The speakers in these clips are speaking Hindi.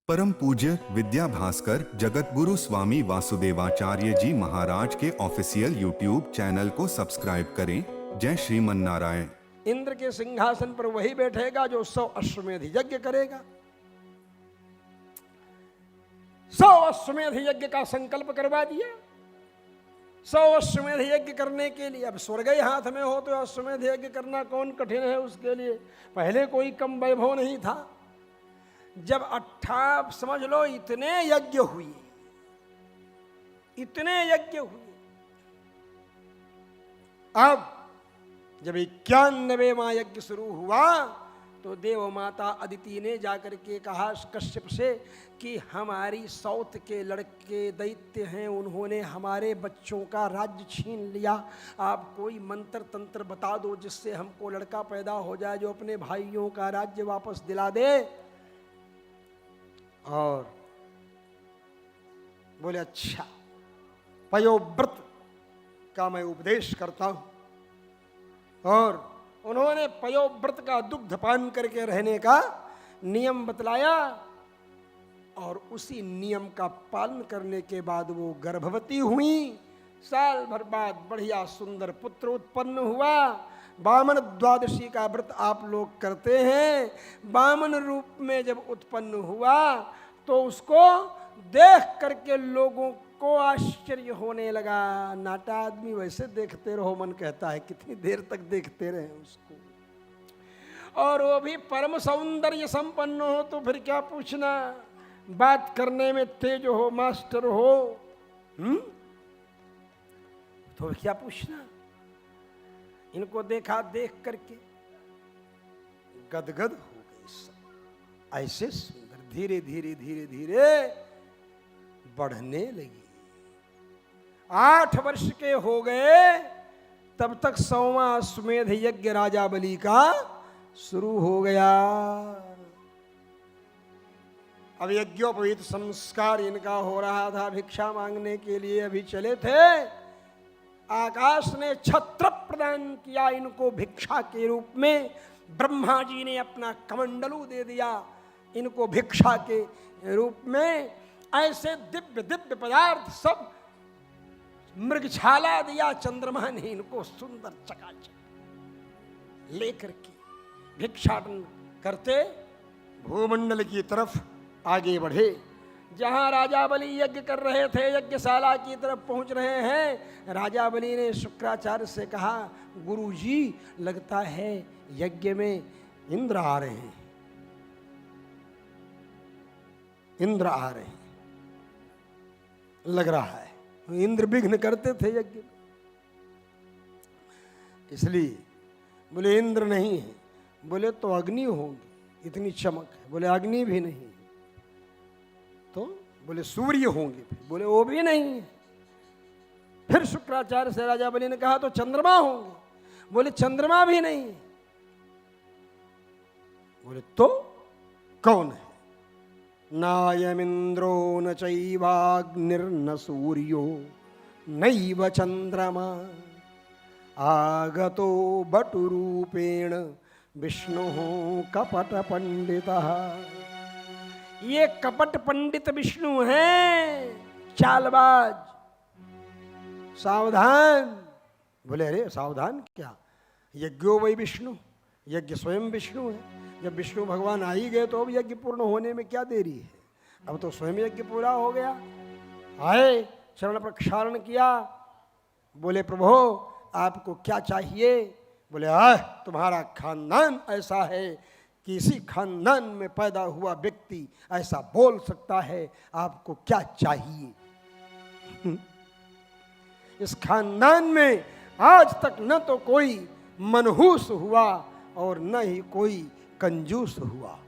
परम पूज्य विद्या भास्कर जगत गुरु स्वामी वासुदेवाचार्य जी महाराज के ऑफिशियल यूट्यूब चैनल को सब्सक्राइब करें। जय श्रीमन नारायण। इंद्र के सिंहासन पर वही बैठेगा जो 100 अश्वमेध यज्ञ करेगा। 100 अश्वमेध यज्ञ का संकल्प करवा दिया। 100 अश्वमेध यज्ञ करने के लिए अब स्वर्ग ही हाथ में हो तो अश्वमेध यज्ञ करना कौन कठिन है उसके लिए। पहले कोई कम वैभव नहीं था। जब 18 समझ लो इतने यज्ञ हुए, इतने यज्ञ हुए। अब जब 91वां यज्ञ शुरू हुआ तो देव माता अदिति ने जाकर के कहा कश्यप से कि हमारी सौत के लड़के दैत्य हैं, उन्होंने हमारे बच्चों का राज्य छीन लिया। आप कोई मंत्र तंत्र बता दो जिससे हमको लड़का पैदा हो जाए जो अपने भाइयों का राज्य वापस दिला दे। और बोले अच्छा पयोव्रत का मैं उपदेश करता हूं। और उन्होंने पयोव्रत का दुग्ध पान करके रहने का नियम बतलाया और उसी नियम का पालन करने के बाद वो गर्भवती हुई। साल भर बाद बढ़िया सुंदर पुत्र उत्पन्न हुआ। वामन द्वादशी का व्रत आप लोग करते हैं। वामन रूप में जब उत्पन्न हुआ तो उसको देख करके लोगों को आश्चर्य होने लगा। नाटा आदमी वैसे देखते रहो, मन कहता है कितनी देर तक देखते रहे उसको। और वो भी परम सौंदर्य संपन्न हो तो फिर क्या पूछना, बात करने में तेज हो, मास्टर हो, तो क्या पूछना। इनको देखा, देख करके गदगद हो गए सब। ऐसे सुंदर धीरे धीरे धीरे धीरे बढ़ने लगी। 8 वर्ष के हो गए तब तक 100वां अश्वमेध यज्ञ राजा बलि का शुरू हो गया। अब यज्ञोपवीत संस्कार इनका हो रहा था। भिक्षा मांगने के लिए अभी चले थे। आकाश ने छत्र प्रदान किया इनको भिक्षा के रूप में। ब्रह्मा जी ने अपना कमंडलू दे दिया इनको भिक्षा के रूप में। ऐसे दिव्य दिव्य पदार्थ सब, मृगछाला दिया चंद्रमा ने इनको सुंदर चकाचक लेकर के भिक्षाटन करते भूमंडल की तरफ आगे बढ़े। जहां राजा बलि यज्ञ कर रहे थे, यज्ञशाला की तरफ पहुंच रहे हैं। राजा बलि ने शुक्राचार्य से कहा गुरुजी लगता है यज्ञ में इंद्र आ रहे हैं, इंद्र आ रहे हैं लग रहा है। इंद्र विघ्न करते थे यज्ञ में, इसलिए बोले इंद्र नहीं है। बोले तो अग्नि होंगे, इतनी चमक है। बोले अग्नि भी नहीं। तो बोले सूर्य होंगे। बोले वो भी नहीं है। फिर शुक्राचार्य से राजा बलि ने कहा तो चंद्रमा होंगे। बोले चंद्रमा भी नहीं है। बोले तो कौन है? नायमिंद्रो न चैवाग्निर्न सूर्यो नैव चंद्रमा आगतो बटुरूपेण विष्णु कपट पंडितः। ये कपट पंडित विष्णु हैं, चालबाज, सावधान। बोले अरे सावधान क्या, यज्ञो वही विष्णु, यज्ञ स्वयं विष्णु है। जब विष्णु भगवान आ ही गए तो अब यज्ञ पूर्ण होने में क्या देरी है। अब तो स्वयं यज्ञ पूरा हो गया। आए, चरण प्रक्षालन किया। बोले प्रभु आपको क्या चाहिए? बोले तुम्हारा खानदान ऐसा है कि इसी खानदान में पैदा हुआ व्यक्ति ऐसा बोल सकता है, आपको क्या चाहिए? इस खानदान में आज तक न तो कोई मनहूस हुआ और न ही कोई कंजूस हुआ।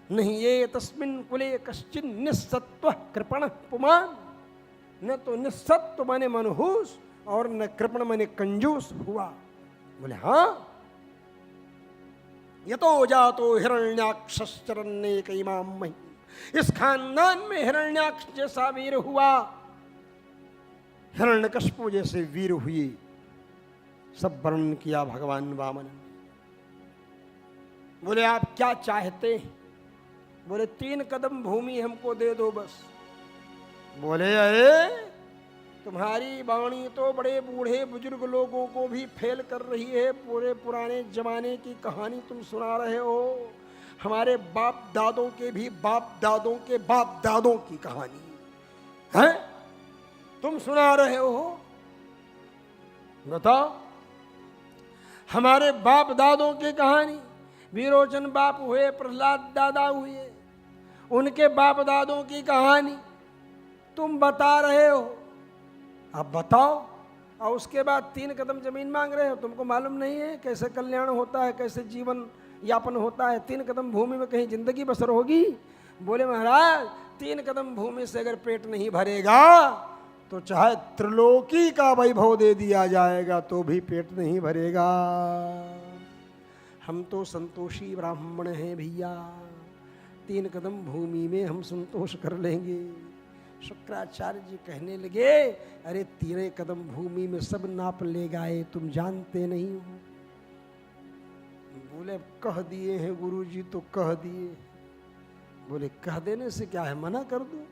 नहीं ये तस्मिन् कुले कश्चिन निस्सत्व कृपण पुमान। न तो निस्सत्व माने मनहूस और न कृपण माने कंजूस हुआ। बोले हाँ। यतो जातो हिरण्याक्षश्चरन्नेकैमां मही। इस खानदान में हिरण्याक्ष जैसा वीर हुआ, हिरण्यकश्यप जैसे वीर हुए। सब वर्णन किया भगवान वामन। बोले आप क्या चाहते हैं? बोले 3 कदम भूमि हमको दे दो बस। बोले अरे तुम्हारी वाणी तो बड़े बूढ़े बुजुर्ग लोगों को भी फेल कर रही है, पूरे पुराने जमाने की कहानी तुम सुना रहे हो, हमारे बाप दादों के भी बाप दादों के बाप दादों की कहानी है तुम सुना रहे हो। बताओ, हमारे बाप दादों की कहानी, वीरोचन बाप हुए, प्रहलाद दादा हुए, उनके बाप दादों की कहानी तुम बता रहे हो। अब बताओ, और उसके बाद 3 कदम जमीन मांग रहे हो। तुमको मालूम नहीं है कैसे कल्याण होता है, कैसे जीवन यापन होता है? 3 कदम भूमि में कहीं जिंदगी बसर होगी? बोले महाराज 3 कदम भूमि से अगर पेट नहीं भरेगा तो चाहे त्रिलोकी का वैभव दे दिया जाएगा तो भी पेट नहीं भरेगा। हम तो संतोषी ब्राह्मण हैं भैया, 3 कदम भूमि में हम संतोष कर लेंगे। शुक्राचार्य जी कहने लगे अरे 3 कदम भूमि में सब नाप ले गए, तुम जानते नहीं हो। बोले कह दिए हैं गुरु जी तो कह दिए। बोले कह देने से क्या है, मना कर दो?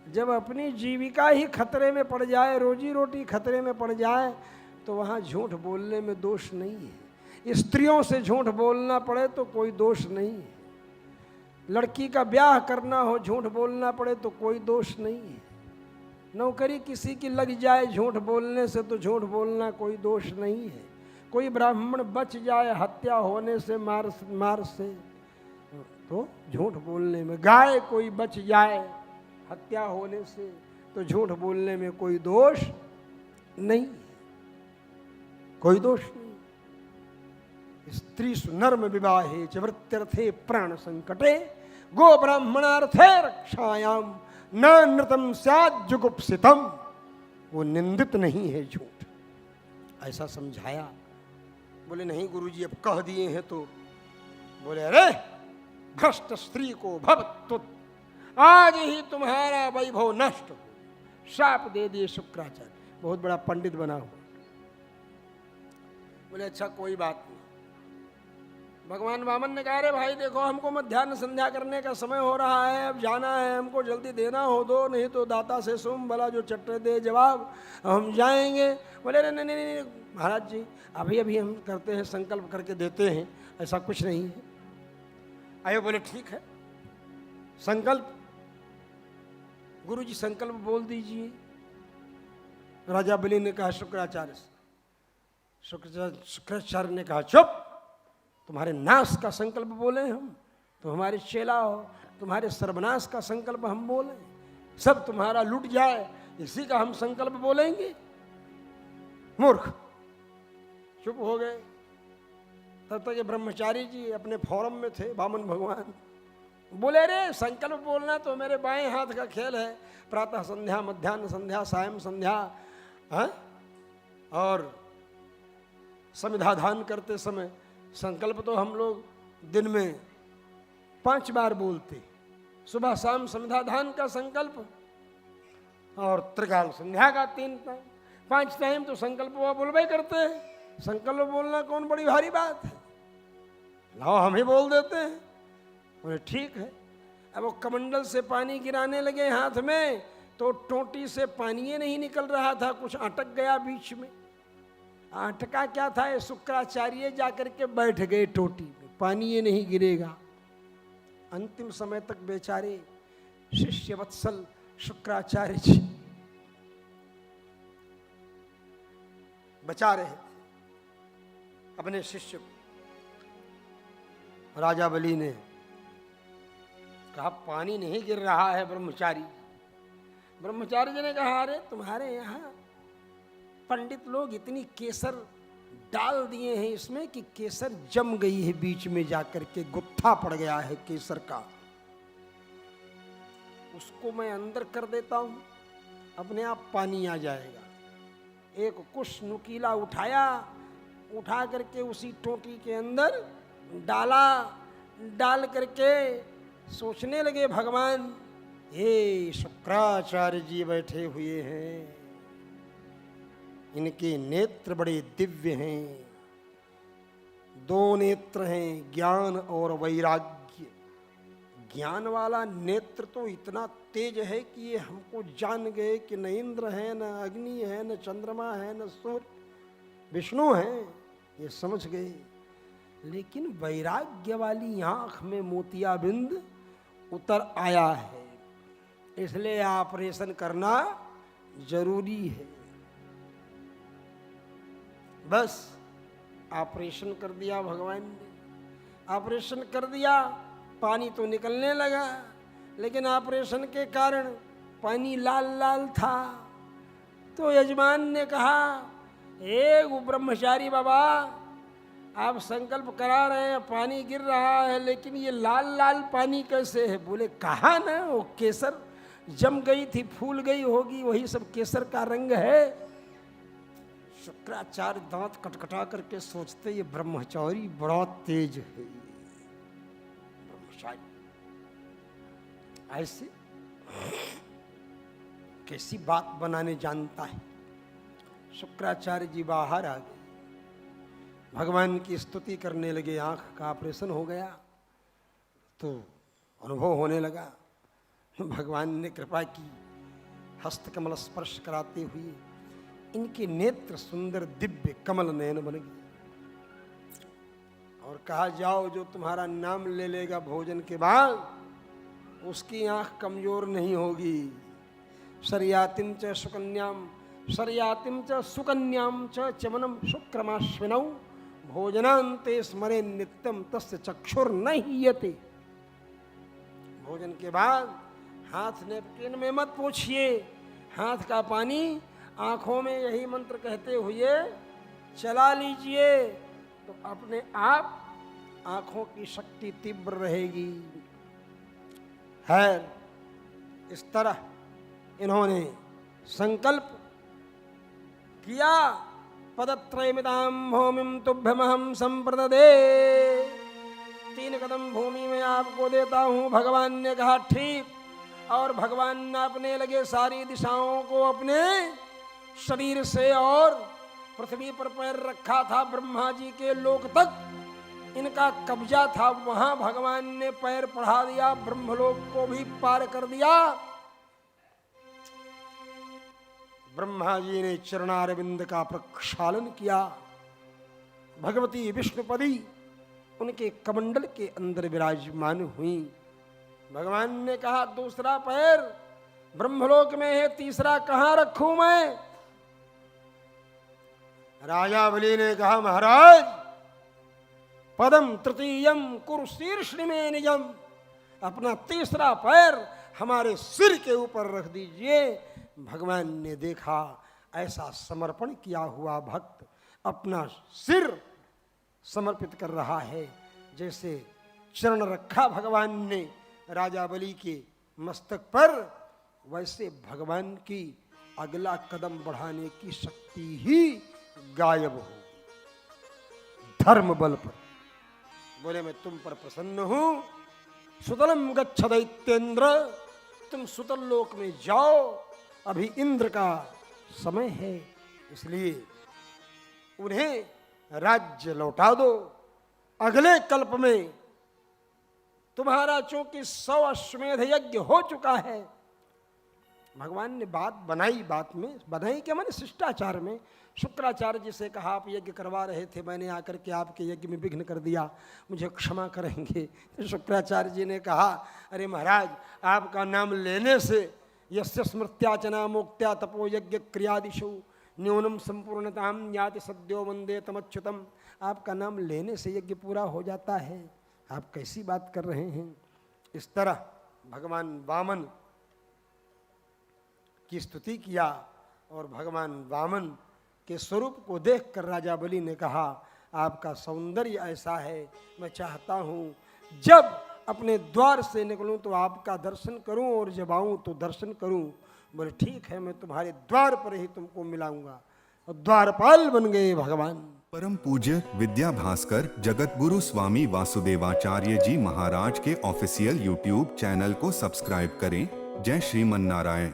जब अपनी जीविका ही खतरे में पड़ जाए, रोजी रोटी खतरे में पड़ जाए, तो वहाँ झूठ बोलने में दोष नहीं है। स्त्रियों से झूठ बोलना पड़े तो कोई दोष नहीं है, लड़की का ब्याह करना हो झूठ बोलना पड़े तो कोई दोष नहीं है, नौकरी किसी की लग जाए झूठ बोलने से तो झूठ बोलना कोई दोष नहीं है, कोई ब्राह्मण बच जाए हत्या होने से मार से तो झूठ बोलने में, गाय कोई बच जाए हत्या होने से तो झूठ बोलने में कोई दोष नहीं, कोई दोष नहीं। स्त्री सुनर्म विवाहे च वृत्त्यर्थे प्राण संकटे गो ब्राह्मणार्थे रक्षायाम न नृतम स्यात् जुगुप्सितम। वो निंदित नहीं है झूठ, ऐसा समझाया। बोले नहीं गुरुजी अब कह दिए हैं तो। बोले अरे भ्रष्ट स्त्री को भवत्युत, आज ही तुम्हारा वैभव नष्ट हो। शाप दे दिए शुक्राचार्य, बहुत बड़ा पंडित बना हुआ। बोले अच्छा कोई बात नहीं। भगवान वामन ने कहा अरे भाई देखो हमको मध्याह्न संध्या करने का समय हो रहा है, अब जाना है, हमको जल्दी देना हो दो, नहीं तो दाता से सुम भला जो चट्टे दे जवाब, हम जाएंगे। बोले नहीं नहीं नहीं महाराज जी अभी अभी हम करते हैं, संकल्प करके देते हैं, ऐसा कुछ नहीं है। आयो बोले ठीक है संकल्प, गुरु जी संकल्प बोल दीजिए। राजा बलि ने कहा शुक्राचार्य से, शुक्राचार्य ने कहा चुप, तुम्हारे नाश का संकल्प बोले हम, तो हमारे चेला हो, तुम्हारे सर्वनाश का संकल्प हम बोले, सब तुम्हारा लूट जाए इसी का हम संकल्प बोलेंगे? मूर्ख, चुप हो गए। तब तक ये ब्रह्मचारी जी अपने फोरम में थे, वामन भगवान। बोले रे संकल्प बोलना तो मेरे बाएं हाथ का खेल है, प्रातः संध्या मध्याह्न संध्या सायं संध्या, और समिधाधान करते समय संकल्प तो हम लोग दिन में 5 बार बोलते, सुबह शाम समिधाधान का संकल्प और त्रिकाल संध्या का 3 टाइम, 5 टाइम तो संकल्प वो बोलबे करते हैं। संकल्प बोलना कौन बड़ी भारी बात है, लाओ हम ही बोल देते हैं। बोले ठीक है। अब वो कमंडल से पानी गिराने लगे हाथ में, तो टोटी से पानी नहीं निकल रहा था, कुछ अटक गया बीच में। अटका क्या था, ये शुक्राचार्य जाकर के बैठ गए टोटी में, पानी ये नहीं गिरेगा। अंतिम समय तक बेचारे शिष्य वत्सल शुक्राचार्य जी बचा रहे थे अपने शिष्य को। राजा बलि ने कहा पानी नहीं गिर रहा है ब्रह्मचारी। ब्रह्मचारी जी ने कहा अरे तुम्हारे यहाँ पंडित लोग इतनी केसर डाल दिए हैं इसमें कि केसर जम गई है, बीच में जाकर के गुत्था पड़ गया है केसर का, उसको मैं अंदर कर देता हूं, अपने आप पानी आ जाएगा। एक कुश नुकीला उठाया, उठा करके उसी टोटी के अंदर डाला, डाल करके सोचने लगे भगवान ये शुक्राचार्य जी बैठे हुए हैं, इनके नेत्र बड़े दिव्य हैं, 2 नेत्र हैं ज्ञान और वैराग्य। ज्ञान वाला नेत्र तो इतना तेज है कि ये हमको जान गए कि न इंद्र है, न अग्नि है, न चंद्रमा है, न सूर्य, विष्णु है, ये समझ गए। लेकिन वैराग्य वाली आंख में मोतियाबिंद उतर आया है, इसलिए ऑपरेशन करना जरूरी है। बस ऑपरेशन कर दिया भगवान ने, ऑपरेशन कर दिया, पानी तो निकलने लगा, लेकिन ऑपरेशन के कारण पानी लाल लाल था। तो यजमान ने कहा, वो ब्रह्मचारी बाबा, आप संकल्प करा रहे हैं, पानी गिर रहा है, लेकिन ये लाल लाल पानी कैसे है? बोले कहा ना, वो केसर जम गई थी, फूल गई होगी, वही सब केसर का रंग है। शुक्राचार्य दांत कटकटा करके सोचते, ये ब्रह्मचारी बड़ा तेज है, ब्रह्मचारी ऐसे कैसी बात बनाने जानता है। शुक्राचार्य जी बाहर आ गए, भगवान की स्तुति करने लगे। आंख का ऑपरेशन हो गया तो अनुभव होने लगा। भगवान ने कृपा की, हस्तकमल स्पर्श कराते हुए इनके नेत्र सुंदर दिव्य कमल नयन बन गए और कहा, जाओ, जो तुम्हारा नाम ले लेगा भोजन के बाद उसकी आंख कमजोर नहीं होगी। शर्यातिम च सुकन्याम, शर्यातिम च सुकन्याम च चमनम शुक्रमाश्विनौ भोजनान्ते स्मरे नित्यम तस्य चक्षुर न हीयते। भोजन के बाद हाथ नेपकिन में मत पूछिए, हाथ का पानी आंखों में यही मंत्र कहते हुए चला लीजिए, तो अपने आप आंखों की शक्ति तीव्र रहेगी। है इस तरह इन्होंने संकल्प किया, पदत्रयमितां भूमिं तुभ्यमहं संप्रददे, 3 कदम भूमि में आपको देता हूं। भगवान ने कहा ठीक, और भगवान नापने लगे सारी दिशाओं को अपने शरीर से, और पृथ्वी पर पैर रखा था ब्रह्मा जी के लोक तक इनका कब्जा था, वहां भगवान ने पैर बढ़ा दिया, ब्रह्मलोक को भी पार कर दिया। ब्रह्मा जी ने चरणारविंद का प्रक्षालन किया, भगवती विष्णुपदी उनके कमंडल के अंदर विराजमान हुई। भगवान ने कहा, दूसरा पैर ब्रह्मलोक में है, तीसरा कहां रखूं मैं? राजा बलि ने कहा, महाराज पदम तृतीयम कुरु शीर्षि में निजम, अपना तीसरा पैर हमारे सिर के ऊपर रख दीजिए। भगवान ने देखा ऐसा समर्पण किया हुआ भक्त अपना सिर समर्पित कर रहा है, जैसे चरण रखा भगवान ने राजा बलि के मस्तक पर, वैसे भगवान की अगला कदम बढ़ाने की शक्ति ही गायब हो धर्म बल पर। बोले, मैं तुम पर प्रसन्न हूं, सुतलम गच्छ दैत्येंद्र, तुम सुतल लोक में जाओ, अभी इंद्र का समय है, इसलिए उन्हें राज्य लौटा दो। अगले कल्प में तुम्हारा चूंकि 100 अश्वमेध यज्ञ हो चुका है। भगवान ने बात बनाई, बात में बनाई क्या माने शिष्टाचार में। शुक्राचार्य जी से कहा, आप यज्ञ करवा रहे थे, मैंने आकर के आपके यज्ञ में विघ्न कर दिया, मुझे क्षमा करेंगे? तो शुक्राचार्य जी ने कहा, अरे महाराज, आपका नाम लेने से यस्य स्मृत्याचना मोक्त्या तपो यज्ञ क्रियादिशु न्यूनम संपूर्णताम याति सद्यो वंदे तमच्युतम। आपका नाम लेने से यज्ञ पूरा हो जाता है, आप कैसी बात कर रहे हैं? इस तरह भगवान वामन की स्तुति किया, और भगवान वामन के स्वरूप को देखकर राजा बलि ने कहा, आपका सौंदर्य ऐसा है, मैं चाहता हूँ जब अपने द्वार से निकलूं तो आपका दर्शन करूं, और जब आऊं तो दर्शन करूं। बोले, ठीक है, मैं तुम्हारे द्वार पर ही तुमको मिलाऊंगा, और द्वारपाल बन गए भगवान। परम पूज्य विद्या भास्कर जगत गुरु स्वामी वासुदेवाचार्य जी महाराज के ऑफिशियल यूट्यूब चैनल को सब्सक्राइब करें। जय श्रीमन नारायण।